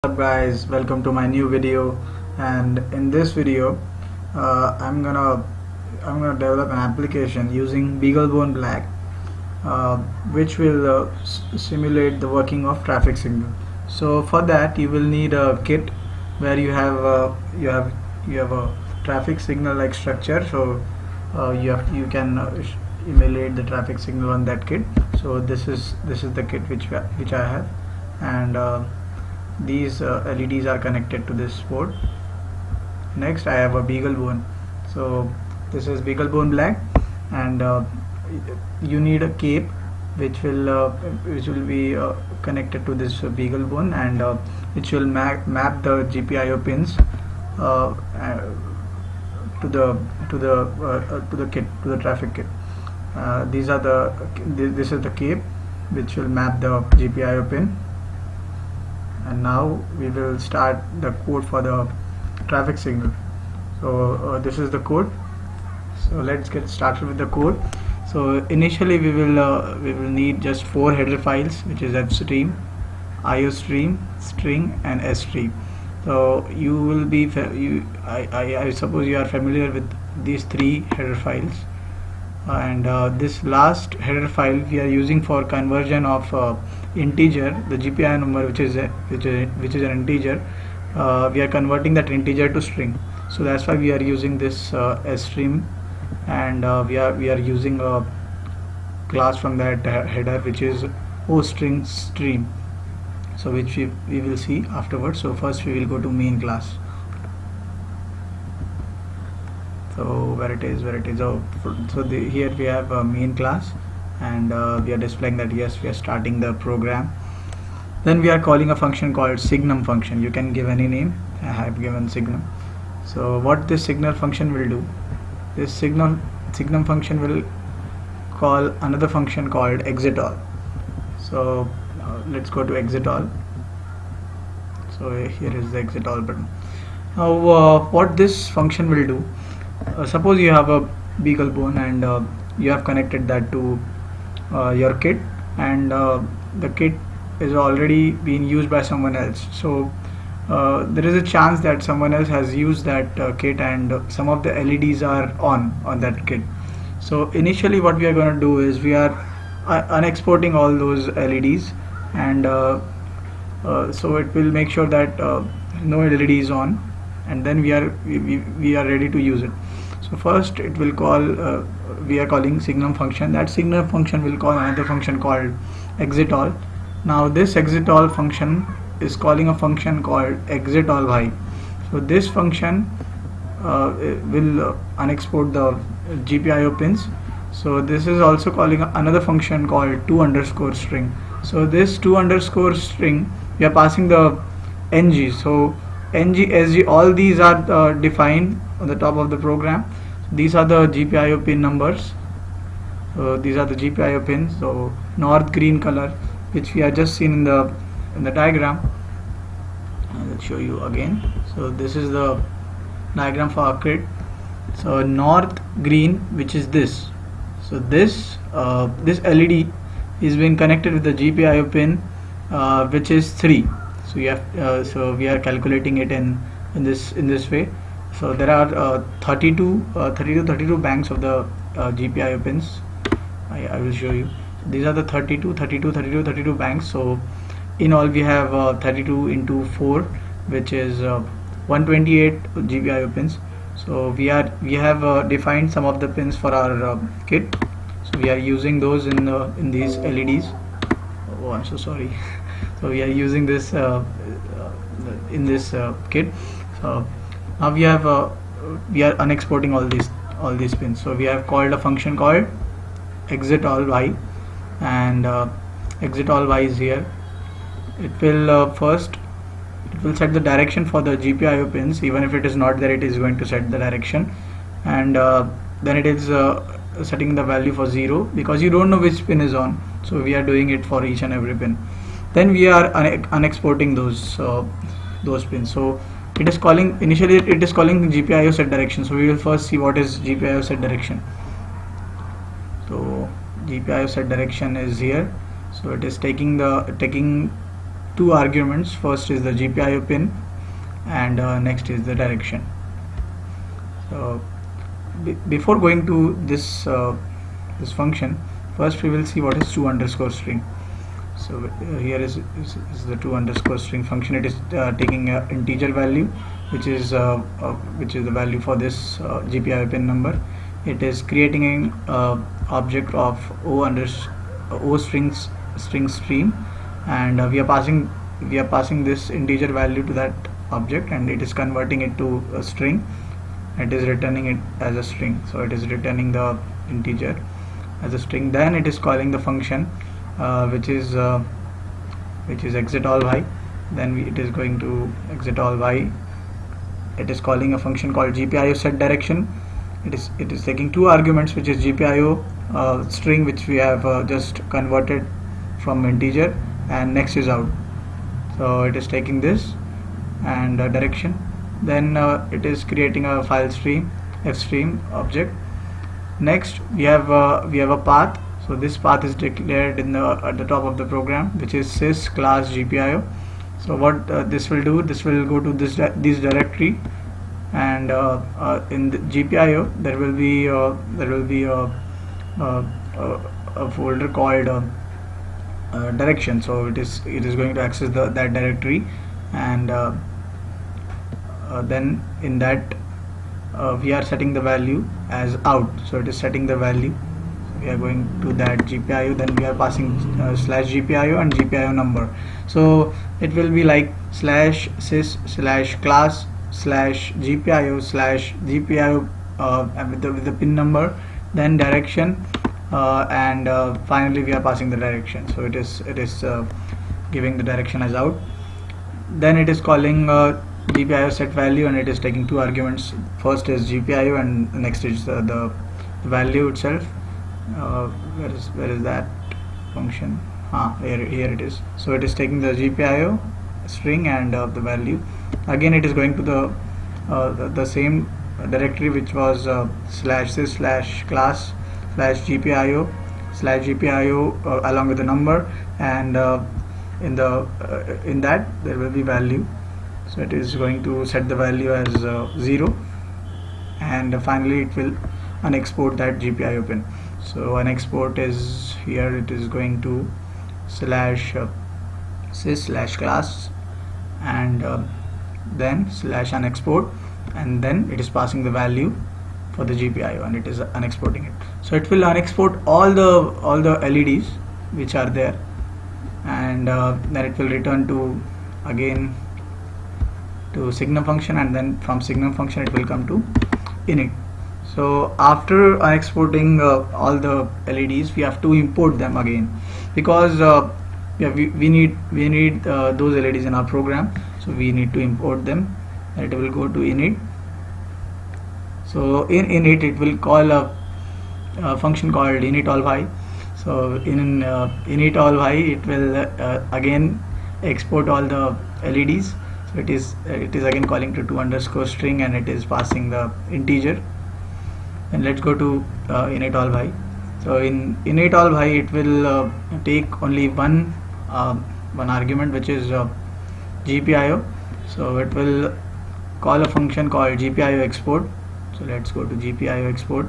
Up guys, welcome to my new video. And in this video I'm gonna develop an application using BeagleBone Black, which will simulate the working of traffic signal. So for that you will need a kit where you have a traffic signal like structure. So you can emulate the traffic signal on that kit. So this is the kit which I have. And these LEDs are connected to this board. Next I have a BeagleBone. So this is BeagleBone Black, and you need a cape which will be connected to this BeagleBone, and which will map the GPIO pins uh, uh, to the kit, to the traffic kit. This is the cape which will map the GPIO pin. And now we will start the code for the traffic signal. So this is the code. So let's get started with the code. So initially we will need just 4 header files, which is fstream, iostream, string, and stream. So you will be I suppose you are familiar with these 3 header files. And this last header file we are using for conversion of integer, the GPIO number, which is an integer. We are converting that integer to string, so that's why we are using this stream. And we are using a class from that header, which is ostring stream, so which we will see afterwards. So first we will go to main class. So where it is here we have a main class, and we are displaying that yes, we are starting the program. Then we are calling a function called signum function. You can give any name. I have given signum. So what this signal function will do, this signum function will call another function called exitAll. So let's go to exitAll. So here is the exitAll button. Now what this function will do, suppose you have a BeagleBone, and you have connected that to your kit, and the kit is already being used by someone else. So there is a chance that someone else has used that kit, and some of the LEDs are on that kit. So initially what we are going to do is we are unexporting all those LEDs, and so it will make sure that no LED is on, and then we are ready to use it. So first it will call, we are calling signum function. That signum function will call another function called exitAll. Now this exitAll function is calling a function called exitAllY. So this function will unexport the GPIO pins. So this is also calling another function called to_string. So this to_string, we are passing the ng. So ng, sg, all these are defined on the top of the program. These are the GPIO pin numbers. These are the GPIO pins. So north green color, which we have just seen in the diagram. I'll show you again. So this is the diagram for our kit. So north green, which is this. So this LED is being connected with the GPIO pin, which is 3. So you have so we are calculating it in this way. So there are 32 banks of the GPIO pins. I will show you. These are the 32 banks. So in all we have 32 into 4, which is 128 GPIO pins. So we have defined some of the pins for our kit. So we are using those in these LEDs. Oh, I'm so sorry. So we are using this in this kit. So now we are unexporting all these pins. So we have called a function called exitAllY, and exitAllY is here. It will set the direction for the GPIO pins. Even if it is not there, it is going to set the direction, and then it is setting the value for 0, because you don't know which pin is on. So we are doing it for each and every pin. Then we are unexporting those pins. So it is calling, initially it is calling GPIO set direction. So we will first see what is GPIO set direction. So GPIO set direction is here. So it is taking two arguments. First is the GPIO pin and next is the direction. So before going to this this function, first we will see what is to_string. So here is the to_string function. It is taking an integer value, which is the value for this GPIO pin number. It is creating an object of O string stream, and we are passing this integer value to that object, and it is converting it to a string. It is returning it as a string, so it is returning the integer as a string. Then it is calling the function which is exit all y. Then it is going to exit all y. It is calling a function called GPIO set direction. It is taking two arguments, which is GPIO string, which we have just converted from integer, and next is out. So it is taking this and direction. Then it is creating a file stream, fstream object. Next we have a path. So this path is declared at the top of the program, which is sys class GPIO. So what this will do, this will go to this directory, and in the GPIO there will be a folder called direction. So it is going to access that directory, and then in that we are setting the value as out. So it is setting the value. We are going to that GPIO, then we are passing /GPIO and GPIO number. So it will be like /sys/class/GPIO/GPIO with the pin number, then direction, and finally we are passing the direction. So it is giving the direction as out. Then it is calling GPIO set value, and it is taking two arguments. First is GPIO and next is the value itself. Where is that function? Here it is. So it is taking the GPIO string and the value. Again it is going to the same directory, which was /sys/class/GPIO along with the number, and in that there will be value. So it is going to set the value as 0, and finally it will unexport that GPIO pin. So unexport is here. It is going to /sys/class and then /unexport, and then it is passing the value for the GPIO, and it is unexporting it. So it will unexport all the LEDs which are there, and then it will return to again to signum function, and then from signum function it will come to init. So after exporting all the LEDs, we have to import them again, because we need those LEDs in our program. So we need to import them, and it will go to init. So in init it will call a function called init all y. So in init all y it will again export all the LEDs. So it is again calling to_string, and it is passing the integer. And let's go to init all y. So in init all y it will take only one argument, which is GPIO. So it will call a function called GPIO export. So let's go to GPIO export.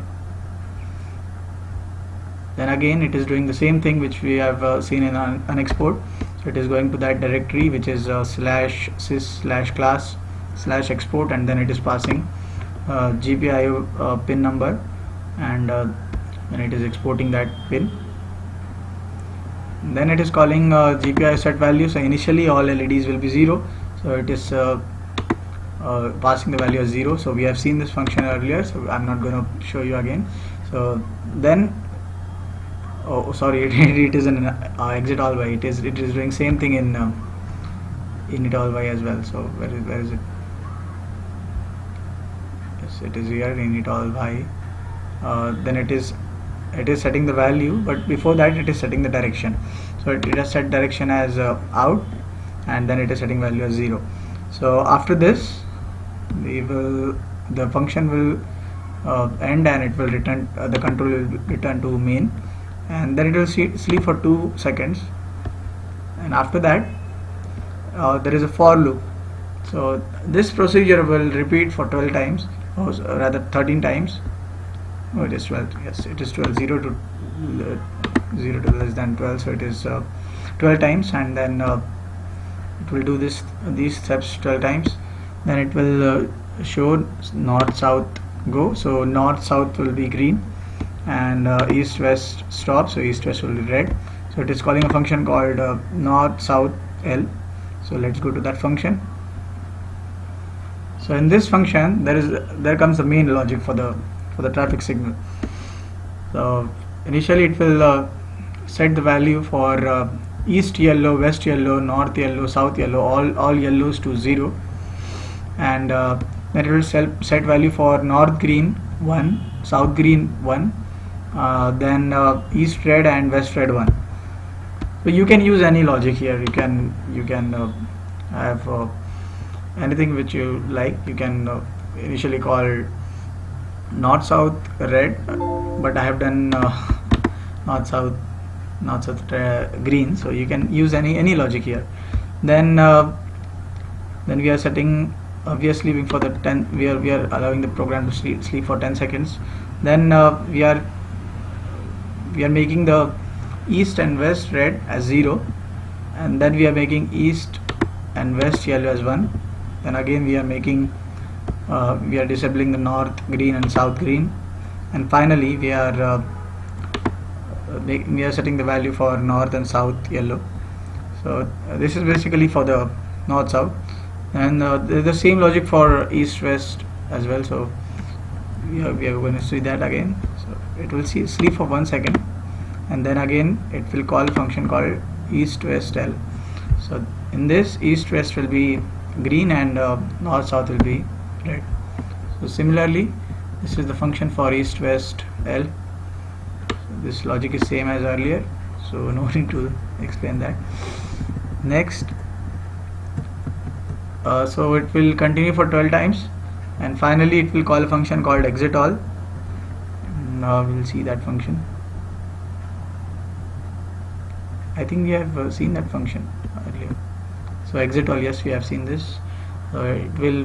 Then again it is doing the same thing which we have seen in unexport. So it is going to that directory, which is /sys/class/export, and then it is passing GPIO pin number, and then it is exporting that pin. Then it is calling GPIO set value. So initially all LEDs will be 0, so it is passing the value as 0. So we have seen this function earlier, so I'm not going to show you again. So then it is an exit all y. It is doing same thing in init all y as well. So where is it? Yes, it is here, init all y. Then it is setting the value, but before that it is setting the direction. So it has set direction as out, and then it is setting value as 0. So after this the function will end, and it will return the control will return to main, and then it will sleep for 2 seconds, and after that there is a for loop. So this procedure will repeat for 12 times, or rather 13 times. Oh, it is 12. Yes, it is 12. 0 to 0 to less than 12. So it is 12 times, and then it will do these steps 12 times. Then it will show north south go. So north south will be green, and east west stop. So east west will be red. So it is calling a function called north south L. So let's go to that function. So in this function there comes the main logic for the traffic signal. So initially it will set the value for east yellow, west yellow, north yellow, south yellow, all yellows to 0, and then it will set value for north green 1, south green 1, then east red and west red 1. So you can use any logic here. You can have anything which you like. You can initially call north south red, but I have done north south green. So you can use any logic here. Then we are setting, we are sleeping for the 10. We are allowing the program to sleep for 10 seconds. Then we are making the east and west red as 0, and then we are making east and west yellow as 1. Then again we are making we are disabling the north green and south green, and finally we are setting the value for north and south yellow. So this is basically for the north south, and the same logic for east west as well. So we are going to see that again. So it will sleep for 1 second, and then again it will call a function called east west L. So in this, east west will be green and north south will be red. So similarly, this is the function for east west L. So this logic is same as earlier, so no need to explain that. Next, so it will continue for 12 times, and finally it will call a function called exit all. Now we will see that function. I think we have seen that function earlier. So exit all, yes, we have seen this. It will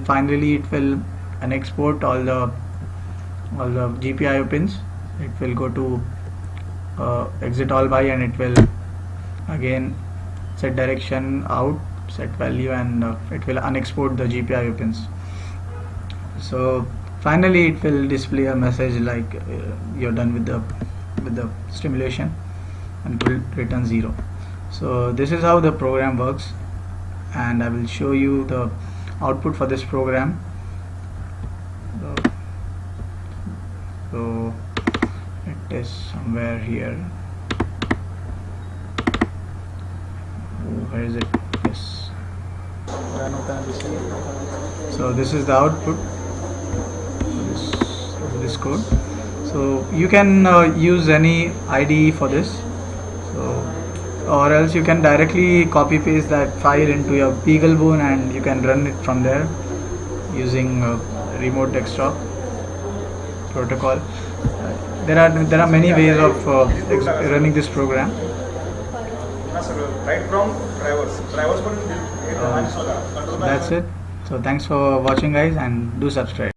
unexport all the GPIO pins. It will go to exit all by, and it will again set direction out, set value, and it will unexport the GPIO pins. So finally it will display a message like you're done with the stimulation, and it will return 0. So this is how the program works, and I will show you the output for this program. So it is somewhere here. Where is it? Yes. So this is the output for this code. So you can use any IDE for this. So, or else you can directly copy paste that file into your BeagleBone, and you can run it from there using remote desktop protocol. There are many ways of running this program. That's it. So thanks for watching, guys, and do subscribe.